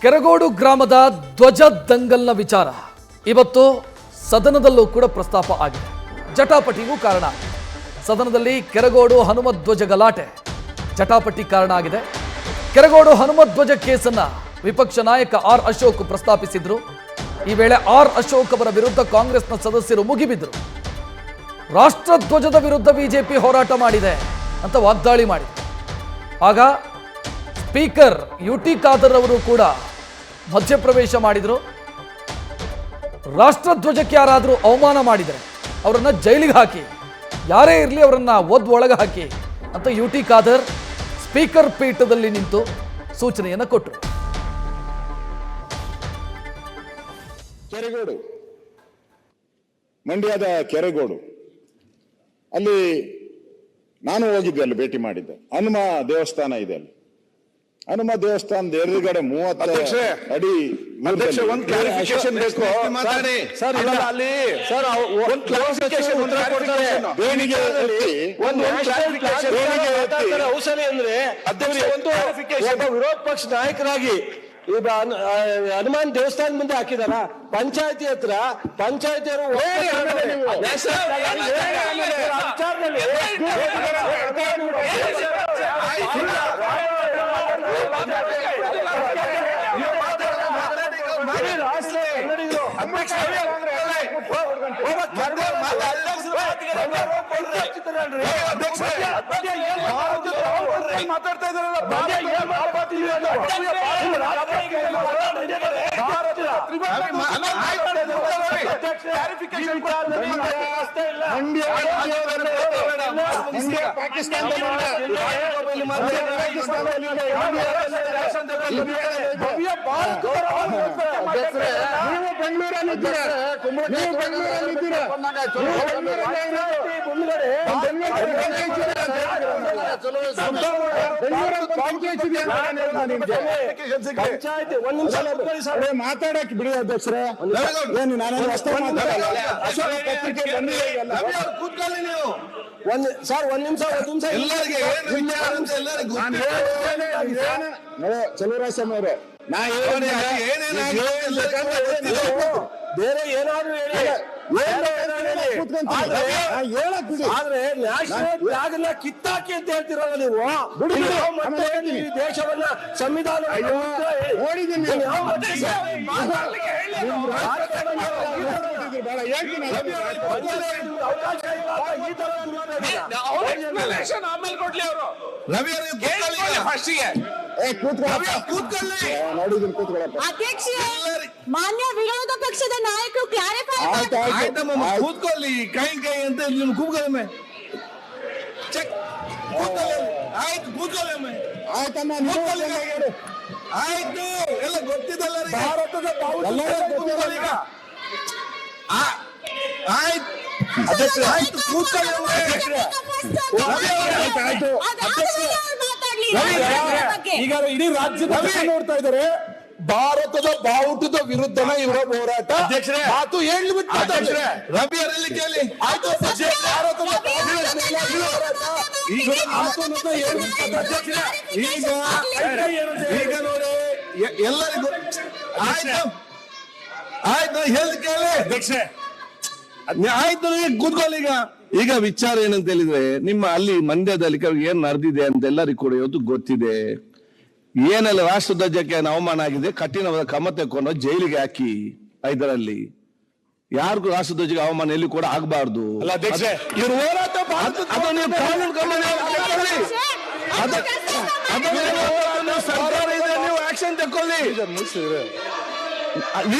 ಕೆರಗೋಡು ಗ್ರಾಮದ ಧ್ವಜ ದಂಗಲ್ನ ವಿಚಾರ ಇವತ್ತು ಸದನದಲ್ಲೂ ಕೂಡ ಪ್ರಸ್ತಾಪ ಆಗಿದೆ. ಜಟಾಪಟಿಗೂ ಕಾರಣ ಆಗಿದೆ. ಸದನದಲ್ಲಿ ಕೆರಗೋಡು ಹನುಮಧ್ವಜ ಗಲಾಟೆ ಜಟಾಪಟಿ ಕಾರಣ ಆಗಿದೆ. ಕೆರಗೋಡು ಹನುಮಧ್ವಜ ಕೇಸನ್ನ ವಿಪಕ್ಷ ನಾಯಕ ಆರ್ ಅಶೋಕ್ ಪ್ರಸ್ತಾಪಿಸಿದ್ರು. ಈ ವೇಳೆ ಆರ್ ಅಶೋಕ್ ಅವರ ವಿರುದ್ಧ ಕಾಂಗ್ರೆಸ್ನ ಸದಸ್ಯರು ಮುಗಿಬಿದ್ರು. ರಾಷ್ಟ್ರಧ್ವಜದ ವಿರುದ್ಧ ಬಿಜೆಪಿ ಹೋರಾಟ ಮಾಡಿದೆ ಅಂತ ವಾಗ್ದಾಳಿ ಮಾಡಿದ್ರು. ಆಗ ಸ್ಪೀಕರ್ ಯುಟಿ ಖಾದರ್ ಅವರು ಕೂಡ ಮಧ್ಯಪ್ರವೇಶ ಮಾಡಿದ್ರು. ರಾಷ್ಟ್ರಧ್ವಜಕ್ಕೆ ಯಾರಾದರೂ ಅವಮಾನ ಮಾಡಿದರೆ ಅವರನ್ನ ಜೈಲಿಗೆ ಹಾಕಿ, ಯಾರೇ ಇರಲಿ ಅವರನ್ನ ಒಳಗೆ ಹಾಕಿ ಅಂತ ಯುಟಿ ಖಾದರ್ ಸ್ಪೀಕರ್ ಪೀಠದಲ್ಲಿ ನಿಂತು ಸೂಚನೆಯನ್ನು ಕೊಟ್ಟರು. ಕೆರಗೋಡು, ಮಂಡ್ಯದ ಕೆರಗೋಡು ಅಲ್ಲಿ ನಾನು ಹೋಗಿದ್ದೆ, ಅಲ್ಲಿ ಭೇಟಿ ಮಾಡಿದ್ದೆ. ಹನುಮ ದೇವಸ್ಥಾನ ಇದೆ ಅಲ್ಲಿ. ಹನುಮ ದೇವಸ್ಥಾನದ ಎದುರುಗಡೆ 30 ಅಡಿ ಒಂದು ಕ್ಲಾರಿಫಿಕೇಶನ್ ಬೇಕು. ಸರ್ ಅಲ್ಲಿ ಸರ್ ಒಂದು ಕ್ಲಾರಿಫಿಕೇಶನ್ ಬೇಣಿಗೆ ಔಷಧಿ ಅಂದ್ರೆ ಅಧ್ಯಕ್ಷ ಒಂದು ವಿರೋಧ ಪಕ್ಷ ನಾಯಕರಾಗಿ ಈಗ ಹನುಮಾನ್ ದೇವಸ್ಥಾನ ಮುಂದೆ ಹಾಕಿದಾರ. ಪಂಚಾಯತಿ ಹತ್ರ ಪಂಚಾಯತಿಯವರು ಮಾತಾಡ್ತಾ ಮಾತಾಡಕ್ ಬಿಡಿ ಅಧ್ಯಕ್ಷರೇ. ಏನು ನಾನೇನು ಅಷ್ಟೇ ಮಾತಾಡಲ್ಲ. ಕೂತ್ಕೊಳ್ಳಿ ನೀವು. ಸರ್ ಒಂದ್ ನಿಮಿಷ ಚಲುವರಾಯಸ್ವಾಮಿ ಅವರೇ, ನಾ ಬೇರೆ ಏನಾದ್ರು ಆದ್ರೆ ನ್ಯಾಷನಲ್ ಫ್ಲಾಗ್ ಅನ್ನ ಕಿತ್ತಾಕಿ ಅಂತ ಹೇಳ್ತಿರಲ್ಲ ನೀವು. ಈ ದೇಶವನ್ನ ಸಂವಿಧಾನ ಮಾನ್ಯ ವಿರೋಧ ಪಕ್ಷದ ನಾಯಕರು ಕ್ಲಾರಿಫೈ ಕೂತ್ಕೊಳ್ಳಿ. ಕೈ ಅಂತ ನೀವು ಕೂತ್ಕೊಳ್ಳಿ. ಆಯ್ತು ಕೂತ್ಕೊಳ್ಳಿ. ಆಯ್ತಮ್ಮ, ಆಯ್ತು ಎಲ್ಲ ಗೊತ್ತಿದ್ದಲ್ಲ. ಭಾರತದ ಈಗ ಆಯ್ತು ಕೂತ್ಕೊಳ್ಳಿ. ಈಗ ಇಡೀ ರಾಜ್ಯದ ನೋಡ್ತಾ ಇದ್ದಾರೆ. ಭಾರತದ ಬಾವುಟದ ವಿರುದ್ಧನ ಇವರ ಹೋರಾಟ. ಮಾತು ಹೇಳ್ಬಿಟ್ಟು ರವಿ ಅವರಲ್ಲಿ ಕೇಳಿ. ಆಯ್ತು ಭಾರತದ ಈಗ ನೋಡಿ ಎಲ್ಲರಿಗೂ ಆಯ್ತು ಆಯ್ತು ಹೇಳಿ ಕೇಳಿ ಅಧ್ಯಕ್ಷೆ. ಆಯ್ತು ಕೂತ್ಕೊಳ್ಳಿ. ಈಗ ವಿಚಾರ ಏನಂತ ಹೇಳಿದ್ರೆ, ನಿಮ್ಮ ಅಲ್ಲಿ ಮಂಡ್ಯದಲ್ಲಿ ಏನ್ ನಡೆದಿದೆ ಅಂತ ಎಲ್ಲರಿಗೂ ಕೂಡ ಇವತ್ತು ಗೊತ್ತಿದೆ. ಏನೆಲ್ಲ ರಾಷ್ಟ್ರಧ್ವಜಕ್ಕೆ ಅವಮಾನ ಆಗಿದೆ, ಕಠಿಣವಾದ ಕ್ರಮ ತೆಕ್ಕೊಂಡು ಜೈಲಿಗೆ ಹಾಕಿ. ಇದರಲ್ಲಿ ಯಾರಿಗೂ ರಾಷ್ಟ್ರಧ್ವಜಕ್ಕೆ ಅವಮಾನ ಎಲ್ಲಿ ಕೂಡ ಆಗಬಾರ್ದು. ಇವ್ರ ಹೋರಾಟ ಸರ್ಕಾರ ಇದೆ, ನೀವು ಆಕ್ಷನ್ ತಕೊಳ್ಳಿ.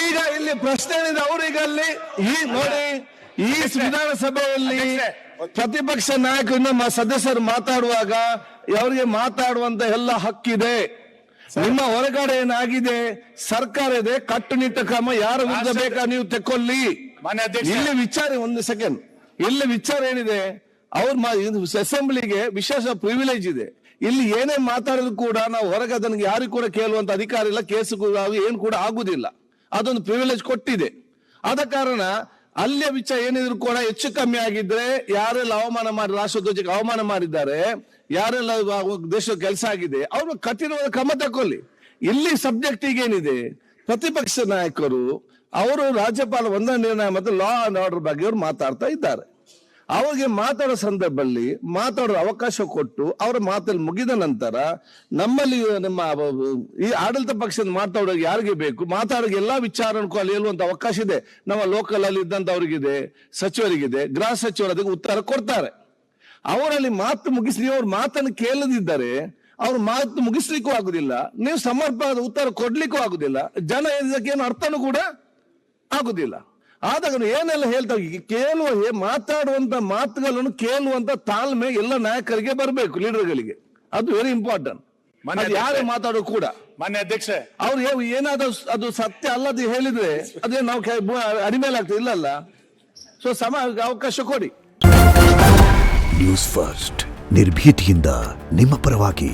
ಈಗ ಇಲ್ಲಿ ಪ್ರಶ್ನೆ ಏನಿದೆ ಅವ್ರೀಗ ಅಲ್ಲಿ ನೋಡಿ ಈ ವಿಧಾನಸಭೆಯಲ್ಲಿ ಪ್ರತಿಪಕ್ಷ ನಾಯಕರು ಸದಸ್ಯರು ಮಾತಾಡುವಾಗ ಅವರಿಗೆ ಮಾತಾಡುವಂತ ಎಲ್ಲ ಹಕ್ಕಿದೆ. ನಿಮ್ಮ ಹೊರಗಡೆ ಏನಾಗಿದೆ, ಸರ್ಕಾರ ಇದೆ, ಕಟ್ಟುನಿಟ್ಟ ಕ್ರಮ ಯಾರ ವಿರುದ್ಧ ಬೇಕಾ ನೀವು ತೆಕ್ಕೊಳ್ಳಿ. ಇಲ್ಲಿ ವಿಚಾರ ಒಂದು ಸೆಕೆಂಡ್, ಇಲ್ಲಿ ವಿಚಾರ ಏನಿದೆ, ಅವ್ರ ಅಸೆಂಬ್ಲಿಗೆ ವಿಶೇಷ ಪ್ರಿವಿಲೇಜ್ ಇದೆ. ಇಲ್ಲಿ ಏನೇ ಮಾತಾಡಿದ್ರು ಕೂಡ ನಾವು ಹೊರಗೆ ಅದನ್ನು ಯಾರಿಗೂ ಕೂಡ ಕೇಳುವಂತ ಅಧಿಕಾರ ಇಲ್ಲ, ಕೇಸು ಏನ್ ಕೂಡ ಆಗುದಿಲ್ಲ. ಅದೊಂದು ಪ್ರಿವಿಲೇಜ್ ಕೊಟ್ಟಿದೆ. ಆದ ಕಾರಣ ಅಲ್ಲಿಯ ವಿಚಾರ ಏನಿದ್ರು ಕೂಡ ಹೆಚ್ಚು ಕಮ್ಮಿ ಆಗಿದ್ರೆ, ಯಾರೆಲ್ಲ ಅವಮಾನ ಮಾಡಿ ರಾಷ್ಟ್ರಧ್ವಜಕ್ಕೆ ಅವಮಾನ ಮಾಡಿದ್ದಾರೆ, ಯಾರೆಲ್ಲ ದೇಶದ ಕೆಲಸ ಆಗಿದೆ, ಅವರು ಕಠಿಣವಾದ ಕ್ರಮ ತಕೊಳ್ಳಿ. ಇಲ್ಲಿ ಸಬ್ಜೆಕ್ಟ್ ಈಗೇನಿದೆ, ಪ್ರತಿಪಕ್ಷ ನಾಯಕರು ಅವರು ರಾಜ್ಯಪಾಲ ವಂದನಾ ನಿರ್ಣಯ ಮತ್ತು ಲಾ ಅಂಡ್ ಆರ್ಡರ್ ಬಗ್ಗೆ ಅವರು ಮಾತಾಡ್ತಾ ಇದ್ದಾರೆ. ಅವ್ರಿಗೆ ಮಾತಾಡೋ ಸಂದರ್ಭದಲ್ಲಿ ಮಾತಾಡೋ ಅವಕಾಶ ಕೊಟ್ಟು ಅವರ ಮಾತಲ್ಲಿ ಮುಗಿದ ನಂತರ ನಮ್ಮಲ್ಲಿ ನಮ್ಮ ಈ ಆಡಳಿತ ಪಕ್ಷದ ಮಾತಾಡೋಕೆ ಯಾರಿಗೆ ಬೇಕು, ಮಾತಾಡೋಕೆ ಎಲ್ಲಾ ವಿಚಾರಕ್ಕೂ ಅಲ್ಲಿ ಹೇಳುವಂತ ಅವಕಾಶ ಇದೆ. ನಮ್ಮ ಲೋಕಲ್ ಅಲ್ಲಿ ಇದ್ದಂತವ್ರಿಗಿದೆ, ಸಚಿವರಿಗಿದೆ, ಗೃಹ ಸಚಿವರು ಅದಕ್ಕೆ ಉತ್ತರ ಕೊಡ್ತಾರೆ. ಅವರಲ್ಲಿ ಮಾತು ಮುಗಿಸಿ ಅವ್ರ ಮಾತನ್ನು ಕೇಳದಿದ್ದರೆ ಅವ್ರ ಮಾತು ಮುಗಿಸ್ಲಿಕ್ಕೂ ಆಗುದಿಲ್ಲ, ನೀವು ಸಮರ್ಪಕವಾದ ಉತ್ತರ ಕೊಡ್ಲಿಕ್ಕೂ ಆಗುದಿಲ್ಲ, ಜನ ಇದಕ್ಕೆ ಏನು ಅರ್ಥನೂ ಕೂಡ ಆಗುದಿಲ್ಲ. ಆದಾಗ ಏನೆಲ್ಲ ಹೇಳ್ತಾರೆ, ಕೇಳುವ ಮಾತಾಡುವಂತ ಮಾತುಗಳನ್ನು ಕೇಳುವಂತ ತಾಳ್ಮೆ ಎಲ್ಲ ನಾಯಕರಿಗೆ ಬರಬೇಕು, ಲೀಡರ್ಗಳಿಗೆ. ಅದು ವೆರಿ ಇಂಪಾರ್ಟೆಂಟ್. ಯಾರೇ ಮಾತಾಡೋ ಕೂಡ ಮಾನ್ಯ ಅಧ್ಯಕ್ಷೆ, ಅವ್ರು ಏನಾದ್ರೂ ಅದು ಸತ್ಯ ಅಲ್ಲದೆ ಹೇಳಿದ್ರೆ ಅದೇ ನಾವು ಅಡಿಮೇಲೆ ಆಗ್ತದೆ, ಇಲ್ಲಲ್ಲ. ಸೊ ಅವಕಾಶ ಕೊಡಿ. ನ್ಯೂಸ್ ಫಸ್ಟ್ ನಿರ್ಭೀತಿಯಿಂದ ನಿಮ್ಮ ಪರವಾಗಿ.